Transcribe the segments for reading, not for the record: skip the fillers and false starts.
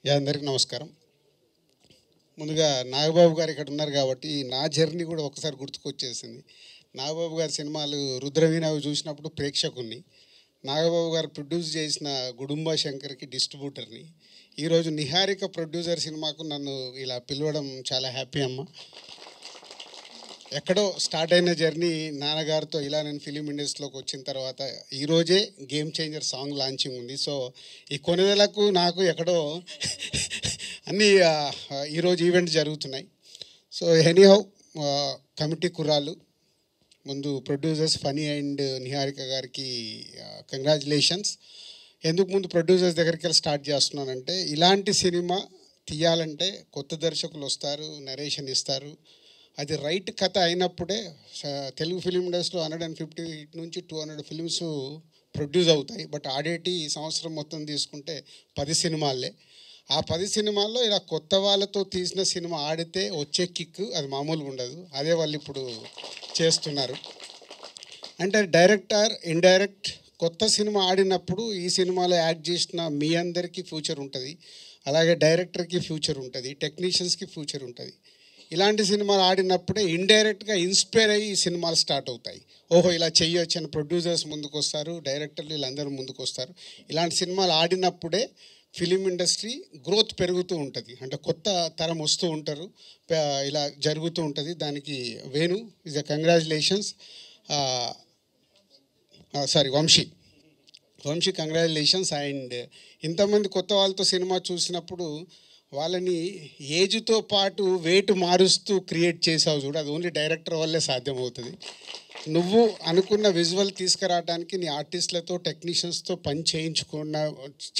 అందరికీ నమస్కారం. ముందుగా నాగబాబు గారు ఇక్కడ ఉన్నారు కాబట్టి నా జర్నీ కూడా ఒకసారి గుర్తుకొచ్చేసింది. నాగబాబు గారి సినిమాలు రుద్రవీణ అవి చూసినప్పుడు ప్రేక్షకుణ్ణి, నాగబాబు గారు ప్రొడ్యూస్ చేసిన గుడుంబ శంకర్కి డిస్ట్రిబ్యూటర్ని. ఈరోజు నిహారిక ప్రొడ్యూసర్ సినిమాకు నన్ను ఇలా పిలవడం చాలా హ్యాపీ అమ్మ. ఎక్కడో స్టార్ట్ అయిన జర్నీ నాన్నగారితో ఇలా నేను ఫిలిం ఇండస్ట్రీలోకి వచ్చిన తర్వాత ఈరోజే గేమ్ చేంజర్ సాంగ్ లాంచింగ్ ఉంది. సో ఈ కొనుదలకు నాకు ఎక్కడో అన్నీ ఈరోజు ఈవెంట్ జరుగుతున్నాయి. సో ఎనీహౌ కమిటీ కుర్రాళ్ళు ముందు ప్రొడ్యూసర్స్ ఫనీ అండ్ నిహారిక గారికి కంగ్రాచులేషన్స్. ఎందుకు ముందు ప్రొడ్యూసర్స్ దగ్గరికి వెళ్ళి స్టార్ట్ చేస్తున్నానంటే, ఇలాంటి సినిమా తీయాలంటే కొత్త దర్శకులు వస్తారు, నరేషన్ ఇస్తారు, అది రైట్ కథ అయినప్పుడే. తెలుగు ఫిలిం ఇండస్ట్రీలో 150 నుంచి 200 ఫిలిమ్స్ ప్రొడ్యూస్ అవుతాయి. బట్ ఆడేటి ఈ సంవత్సరం మొత్తం తీసుకుంటే 10 సినిమాలే. ఆ 10 సినిమాల్లో ఇలా కొత్త వాళ్ళతో తీసిన సినిమా ఆడితే వచ్చే కిక్ అది మామూలుగా ఉండదు. అదే వాళ్ళు ఇప్పుడు చేస్తున్నారు. అంటే డైరెక్టర్ ఇండైరెక్ట్ కొత్త సినిమా ఆడినప్పుడు ఈ సినిమాలో యాక్ట్ చేసిన మీ అందరికీ ఫ్యూచర్ ఉంటుంది, అలాగే డైరెక్టర్కి ఫ్యూచర్ ఉంటుంది, టెక్నీషియన్స్కి ఫ్యూచర్ ఉంటుంది. ఇలాంటి సినిమాలు ఆడినప్పుడే ఇండైరెక్ట్గా ఇన్స్పైర్ అయ్యి ఈ సినిమాలు స్టార్ట్ అవుతాయి. ఓహో ఇలా చెయ్యొచ్చు అని ప్రొడ్యూసర్స్ ముందుకు వస్తారు, డైరెక్టర్లు వీళ్ళందరూ ముందుకు వస్తారు. ఇలాంటి సినిమాలు ఆడినప్పుడే ఫిలిం ఇండస్ట్రీ గ్రోత్ పెరుగుతూ ఉంటుంది, అంటే కొత్త తరం వస్తూ ఉంటారు, ఇలా జరుగుతూ ఉంటుంది. దానికి Venu is a congratulations. Vamshi congratulations. And ఇంతమంది కొత్త వాళ్ళతో సినిమా చూసినప్పుడు వాళ్ళని ఏజ్తో పాటు వెయిట్ మారుస్తూ క్రియేట్ చేసావు చూడు, అది ఓన్లీ డైరెక్టర్ వల్లే సాధ్యమవుతుంది. నువ్వు అనుకున్న విజువల్ తీసుకురావడానికి నీ ఆర్టిస్టులతో టెక్నీషియన్స్తో పని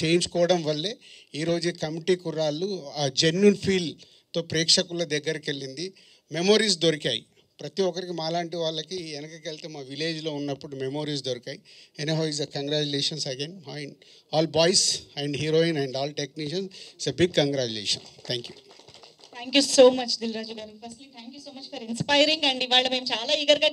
చేయించుకోవడం వల్లే ఈరోజు కమిటీ కుర్రాళ్ళు ఆ జెన్యున్ ఫీల్తో ప్రేక్షకుల దగ్గరికి వెళ్ళింది. మెమొరీస్ దొరికాయి ప్రతి ఒక్కరికి. మాలాంటి వాళ్ళకి వెనకకి వెళ్తే మా విలేజ్లో ఉన్నప్పుడు మెమోరీస్ దొరికాయి. Anyhow is a congratulations again and all boys and heroine and all technicians. It's a big congratulation. Thank you. Thank you so much Dil Raju గారు. Firstly thank you so much for inspiring. And ఇవాళ మేము చాలా ఈగర్గా